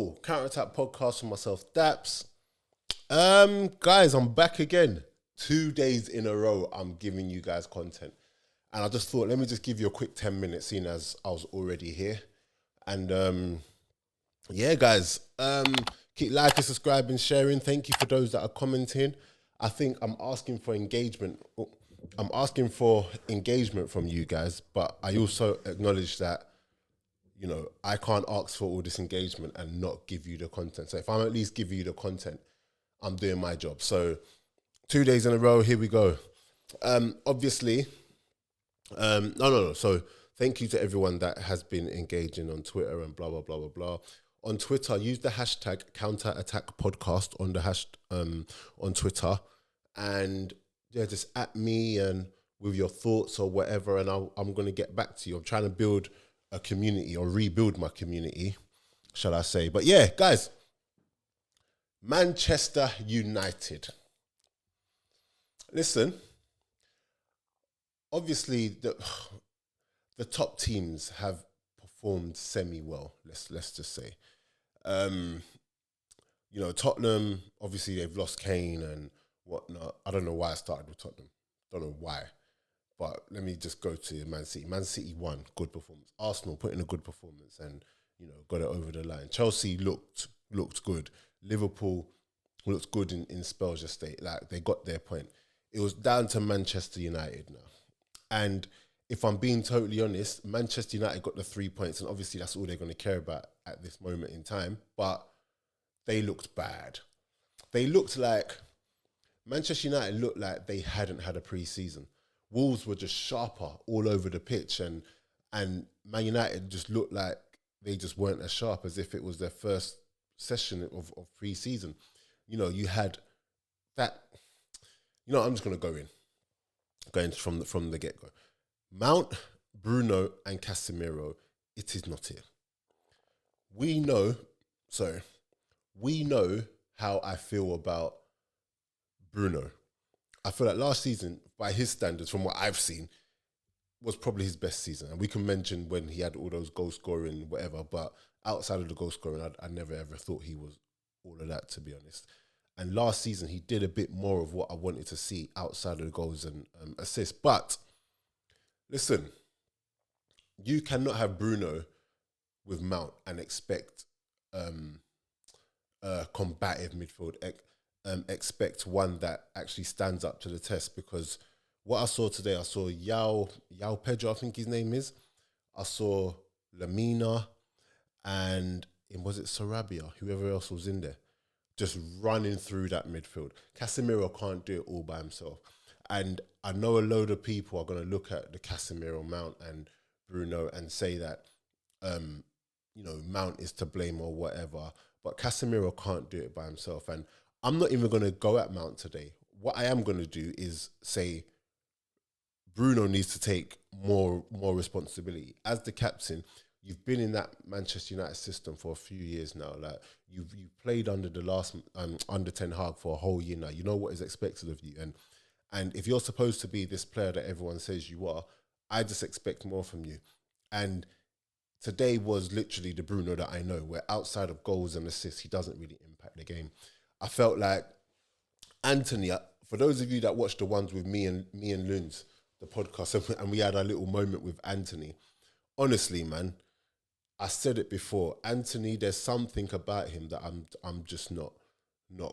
Yo, Counter Attack podcast for myself, Daps. Guys, I'm back again. 2 days in a row, I'm giving you guys content. And I just thought, let me just give you a quick 10 minutes, seeing as I was already here. And yeah, guys, keep liking, subscribing, sharing. Thank you for those that are commenting. I think I'm asking for engagement. I'm asking for engagement from you guys, but I also acknowledge that, you know, I can't ask for all this engagement and not give you the content. So if I'm at least giving you the content, I'm doing my job. So 2 days in a row, here we go. Obviously, no. So thank you to everyone that has been engaging on Twitter and blah, blah, blah, blah, blah. On Twitter, use the hashtag Counter Attack Podcast on the on Twitter. And yeah, just at me and with your thoughts or whatever. And I'm going to get back to you. I'm trying to build a community or rebuild my community, shall I say. But yeah, guys, Manchester United. Listen, obviously the top teams have performed semi-well, let's just say. You know, Tottenham, obviously they've lost Kane and whatnot. I don't know why I started with Tottenham. Don't know why. But let me just go to Man City. Man City won, good performance. Arsenal put in a good performance and, you know, got it over the line. Chelsea looked good. Liverpool looked good in spells yesterday. Like, they got their point. It was down to Manchester United now. And if I'm being totally honest, Manchester United got the 3 points, and obviously that's all they're going to care about at this moment in time. But they looked bad. Manchester United looked like they hadn't had a pre-season. Wolves were just sharper all over the pitch, and Man United just looked like they just weren't as sharp as if it was their first session of pre-season. You know, you had that. You know, I'm just going to go in from the get-go. Mount, Bruno and Casemiro, it is not it. We know how I feel about Bruno. I feel like last season, by his standards, from what I've seen, was probably his best season. And we can mention when he had all those goal scoring, whatever, but outside of the goal scoring, I never ever thought he was all of that, to be honest. And last season, he did a bit more of what I wanted to see outside of the goals and assists. But listen, you cannot have Bruno with Mount and expect combative midfield. Expect one that actually stands up to the test, because what I saw today, I saw Yao Pedro, I think his name is. I saw Lamina and was it Sarabia, whoever else was in there, just running through that midfield. Casemiro can't do it all by himself. And I know a load of people are going to look at the Casemiro, Mount and Bruno and say that, you know, Mount is to blame or whatever, but Casemiro can't do it by himself. And I'm not even going to go at Mount today. What I am going to do is say Bruno needs to take more responsibility. As the captain, you've been in that Manchester United system for a few years now. Like, you played under the last under Ten Hag for a whole year now. You know what is expected of you. And if you're supposed to be this player that everyone says you are, I just expect more from you. And today was literally the Bruno that I know, where outside of goals and assists, he doesn't really impact the game. I felt like Anthony, for those of you that watched the ones with me and Luns, the podcast, and we had a little moment with Anthony, honestly, man, I said it before, Anthony, there's something about him that I'm just not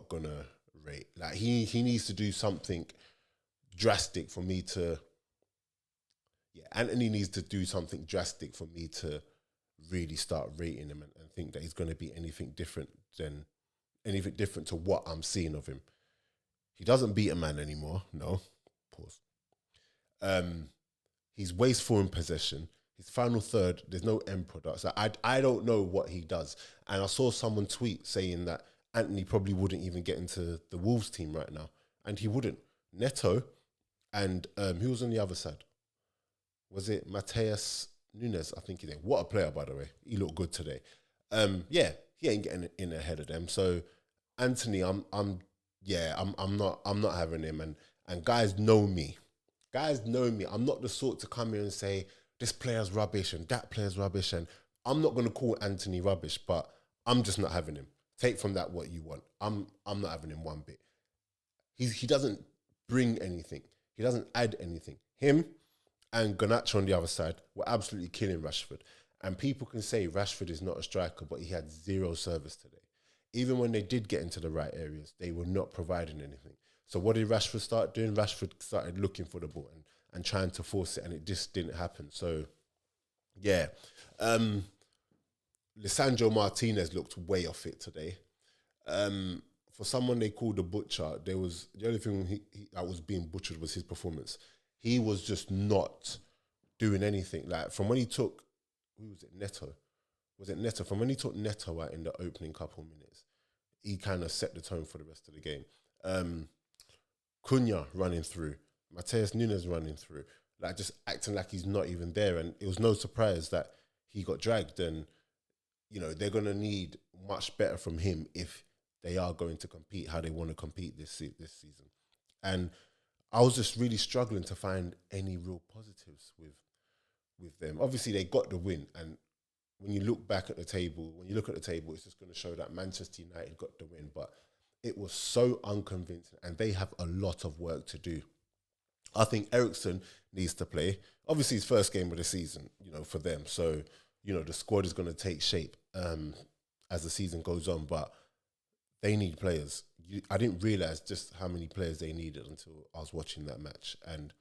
gonna rate. Like, he needs to do something drastic for me to, Anthony needs to do something drastic for me to really start rating him and think that he's going to be anything different to what I'm seeing of him. He doesn't beat a man anymore. No. Pause. He's wasteful in possession. His final third, there's no end product. So I don't know what he does. And I saw someone tweet saying that Anthony probably wouldn't even get into the Wolves team right now. And he wouldn't. Neto and who was on the other side? Was it Mateus Nunes? I think he did. What a player, by the way. He looked good today. Yeah, he ain't getting in ahead of them. So Anthony, I'm not having him. And guys know me. I'm not the sort to come here and say this player's rubbish and that player's rubbish. And I'm not going to call Anthony rubbish, but I'm just not having him. Take from that what you want. I'm not having him one bit. He doesn't bring anything. He doesn't add anything. Him and Garnacho on the other side were absolutely killing Rashford. And people can say Rashford is not a striker, but he had zero service today. Even when they did get into the right areas, they were not providing anything. So what did Rashford start doing? Rashford started looking for the ball and trying to force it, and it just didn't happen. So, yeah. Lisandro Martinez looked way off it today. For someone they called the butcher, the only thing that was being butchered was his performance. He was just not doing anything. Like from when he took, who was it, Neto? Was it Neto? From when he took Neto out in the opening couple minutes, he kind of set the tone for the rest of the game. Cunha running through, Mateus Nunes running through, like just acting like he's not even there. And it was no surprise that he got dragged. And, you know, they're going to need much better from him if they are going to compete how they want to compete this season. And I was just really struggling to find any real positives with them. Obviously, they got the win. And when you look back at the table, it's just going to show that Manchester United got the win. But it was so unconvincing, and they have a lot of work to do. I think Eriksen needs to play. Obviously, his first game of the season, you know, for them. So, you know, the squad is going to take shape as the season goes on. But they need players. I didn't realise just how many players they needed until I was watching that match. And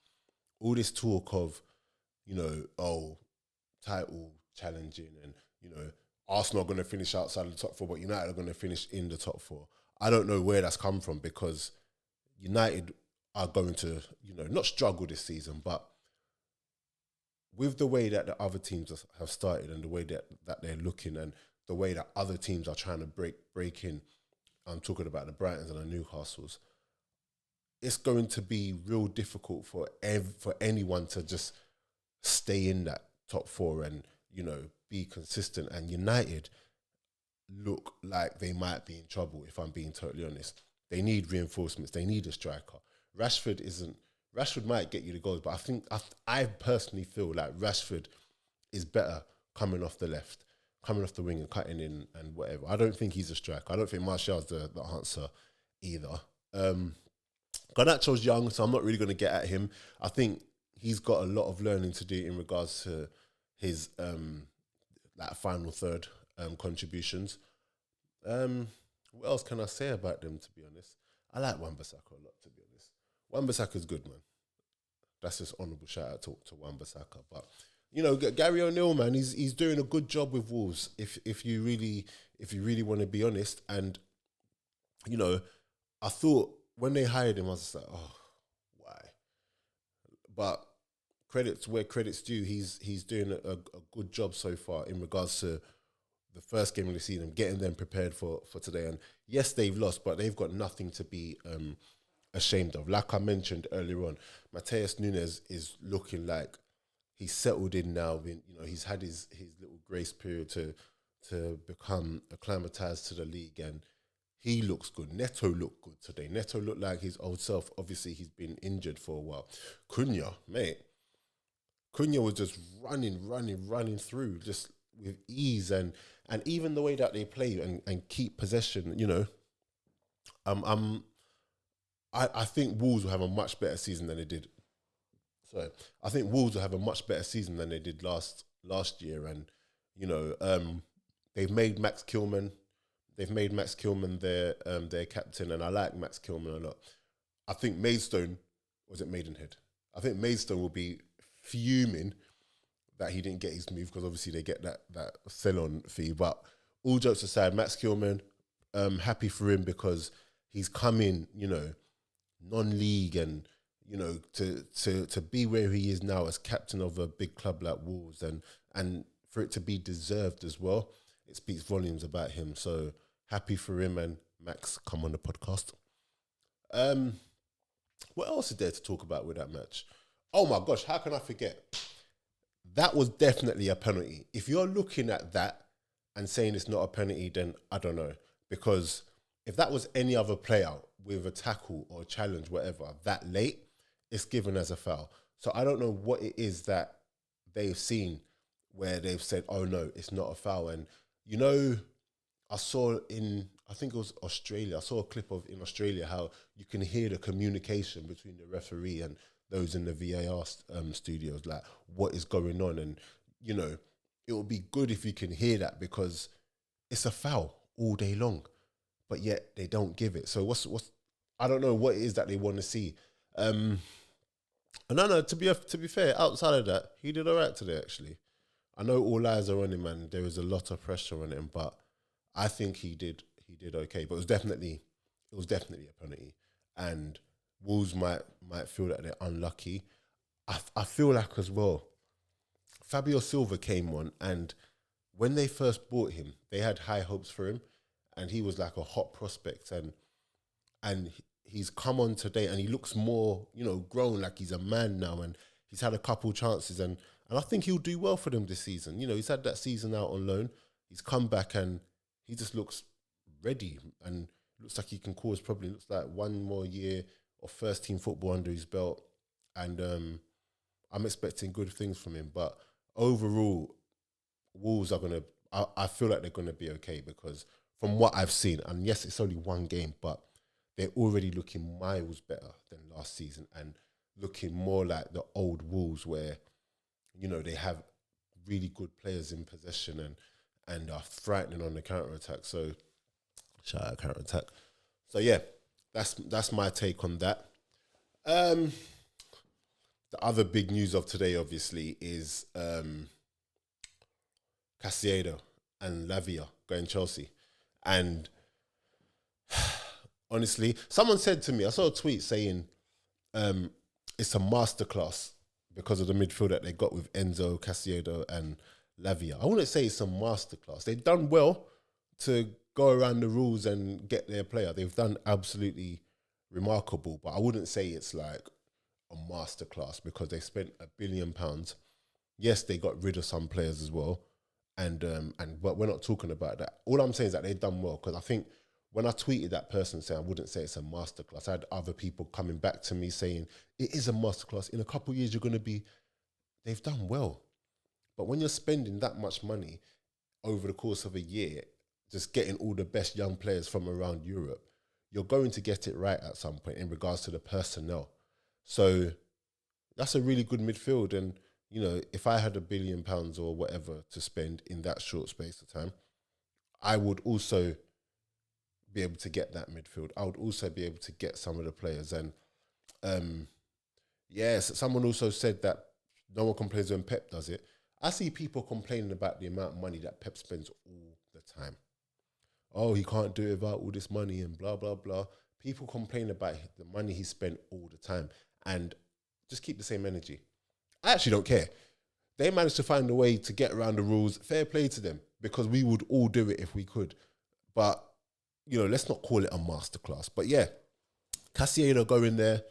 all this talk of, you know, title challenging and, you know, Arsenal are going to finish outside the top four, but United are going to finish in the top four. I don't know where that's come from, because United are going to, you know, not struggle this season, but with the way that the other teams have started and the way that they're looking and the way that other teams are trying to break in, I'm talking about the Brightons and the Newcastles, it's going to be real difficult for anyone to just stay in that top four and, you know, be consistent. And United look like they might be in trouble, if I'm being totally honest. They need reinforcements. They need a striker. Rashford might get you the goals, but I personally feel like Rashford is better coming off the left, coming off the wing and cutting in and whatever. I don't think he's a striker. I don't think Martial's the answer either. Garnacho's young, so I'm not really going to get at him. I think he's got a lot of learning to do in regards to his final third contributions. What else can I say about them, to be honest? I like Wan-Bissaka a lot, to be honest. Wan-Bissaka's good, man. That's just honourable shout out to Wan-Bissaka. But, you know, Gary ONeil, man, he's doing a good job with Wolves, if you really want to be honest. And, you know, I thought when they hired him, I was just like, oh, why? But credits where credit's due, he's doing a good job so far in regards to the first game of the season, getting them prepared for today. And yes, they've lost, but they've got nothing to be ashamed of. Like I mentioned earlier on, Mateus Nunes is looking like he's settled in now. You know, he's had his little grace period to become acclimatized to the league, and he looks good. Neto looked good today. Neto looked like his old self. Obviously, he's been injured for a while. Cunha was just running through just with ease, and even the way that they play and keep possession, you know, I think Wolves will have a much better season than they did. So I think Wolves will have a much better season than they did last year. And, you know, they've made Max Kilman their captain, and I like Max Kilman a lot. I think Maidstone, was it Maidenhead? I think Maidstone will be fuming that he didn't get his move, because obviously they get that sell-on fee. But all jokes aside, Max Kilman, happy for him, because he's come in, you know, non-league, and, you know, to be where he is now as captain of a big club like Wolves, and for it to be deserved as well, it speaks volumes about him. So happy for him. And Max, come on the podcast. What else is there to talk about with that match? Oh my gosh, how can I forget? That was definitely a penalty. If you're looking at that and saying it's not a penalty, then I don't know. Because if that was any other player with a tackle or a challenge, whatever, that late, it's given as a foul. So I don't know what it is that they've seen where they've said, oh no, it's not a foul. And, you know, I saw I think it was Australia. I saw a clip of in Australia how you can hear the communication between the referee and those in the VAR studios, like what is going on, and you know, it would be good if you can hear that because it's a foul all day long, but yet they don't give it. So what's I don't know what it is that they want to see. And no, to be fair, outside of that, he did all right today. Actually, I know all eyes are on him, and there was a lot of pressure on him, but I think he did okay. But it was definitely a penalty, and Wolves might feel that they're unlucky. I feel like as well, Fabio Silva came on, and when they first bought him, they had high hopes for him, and he was like a hot prospect, and he's come on today, and he looks more, grown, like he's a man now, and he's had a couple chances, and I think he'll do well for them this season. He's had that season out on loan, he's come back, and he just looks ready, and looks like he can cause probably looks like one more year of first team football under his belt, and I'm expecting good things from him. But overall, Wolves are gonna. I feel like they're gonna be okay because from what I've seen, and yes, it's only one game, but they're already looking miles better than last season and looking more like the old Wolves where, they have really good players in possession and are frightening on the counter-attack. So, shout out counter-attack. So, yeah, that's my take on that. The other big news of today, obviously, is Caceido and Lavia going Chelsea. And honestly, someone said to me, I saw a tweet saying it's a masterclass because of the midfield that they got with Enzo, Caceido and Lavia. I wouldn't say it's a masterclass. They've done well to go around the rules and get their player. They've done absolutely remarkable, but I wouldn't say it's like a masterclass because they spent £1 billion. Yes, they got rid of some players as well, but we're not talking about that. All I'm saying is that they've done well because I think when I tweeted that person saying I wouldn't say it's a masterclass, I had other people coming back to me saying it is a masterclass. In a couple of years, you're going to be. They've done well, but when you're spending that much money over the course of a year, just getting all the best young players from around Europe, you're going to get it right at some point in regards to the personnel. So that's a really good midfield. And, if I had £1 billion or whatever to spend in that short space of time, I would also be able to get that midfield. I would also be able to get some of the players. And, yes, someone also said that no one complains when Pep does it. I see people complaining about the amount of money that Pep spends all the time. Oh, he can't do it without all this money and blah, blah, blah. People complain about the money he spent all the time and just keep the same energy. I actually don't care. They managed to find a way to get around the rules. Fair play to them because we would all do it if we could. But, let's not call it a masterclass. But yeah, Caceido going there.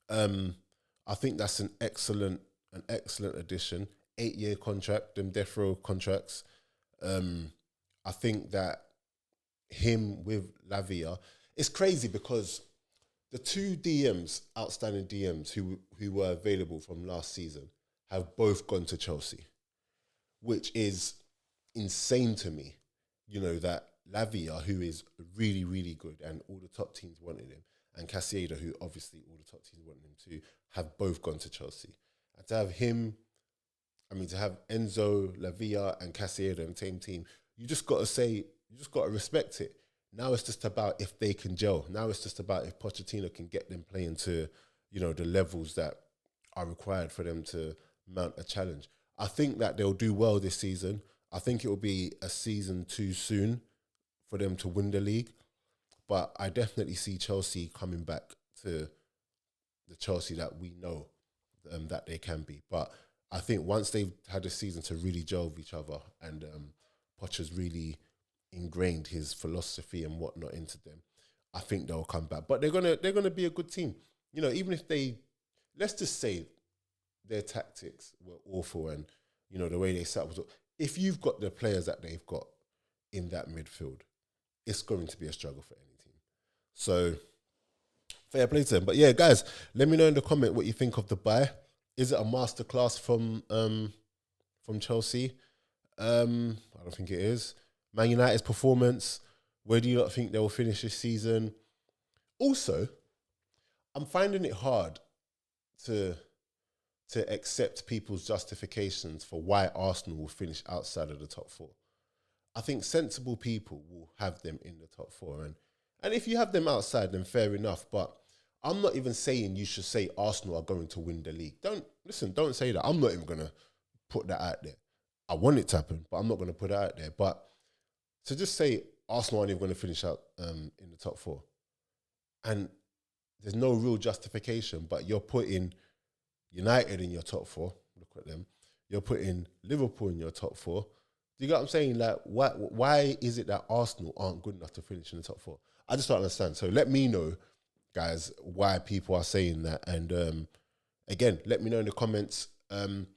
I think that's an excellent addition. 8-year contract, them death row contracts. I think that him with Lavia, it's crazy because the two outstanding DMs who were available from last season have both gone to Chelsea, which is insane to me. That Lavia, who is really, really good and all the top teams wanted him, and Caceido, who obviously all the top teams wanted him too, have both gone to Chelsea. And to have him, to have Enzo, Lavia and Caceido in the same team, you just got to respect it. Now it's just about if they can gel. Now it's just about if Pochettino can get them playing to, the levels that are required for them to mount a challenge. I think that they'll do well this season. I think it will be a season too soon for them to win the league. But I definitely see Chelsea coming back to the Chelsea that we know that they can be. But I think once they've had a season to really gel with each other and Poch has really ingrained his philosophy and whatnot into them, I think they'll come back. But they're gonna be a good team. Even if let's just say their tactics were awful and the way they set up. If you've got the players that they've got in that midfield, it's going to be a struggle for any team. So fair play to them. But yeah, guys, let me know in the comment what you think of the buy. Is it a masterclass from Chelsea? I don't think it is. Man United's performance. Where do you not think they will finish this season? Also, I'm finding it hard to accept people's justifications for why Arsenal will finish outside of the top four. I think sensible people will have them in the top four. And if you have them outside, then fair enough. But I'm not even saying you should say Arsenal are going to win the league. Don't say that. I'm not even going to put that out there. I want it to happen, but I'm not going to put it out there. But to just say Arsenal aren't even going to finish out in the top four, and there's no real justification, but you're putting United in your top four. Look at them. You're putting Liverpool in your top four. Do you get what I'm saying? Like, why is it that Arsenal aren't good enough to finish in the top four? I just don't understand. So let me know, guys, why people are saying that. And again, let me know in the comments. I'm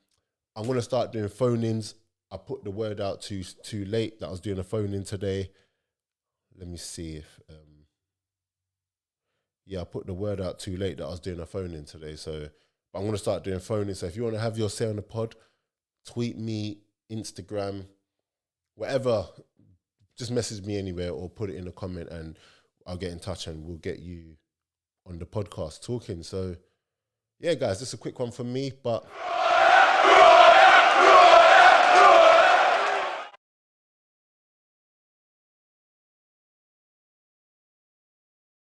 going to start doing phone-ins. I put the word out too late that I was doing a phone-in today. Let me see if... I put the word out too late that I was doing a phone-in today. So I'm going to start doing phone-in. So if you want to have your say on the pod, tweet me, Instagram, whatever. Just message me anywhere or put it in a comment and I'll get in touch and we'll get you on the podcast talking. So, yeah, guys, this is a quick one from me, but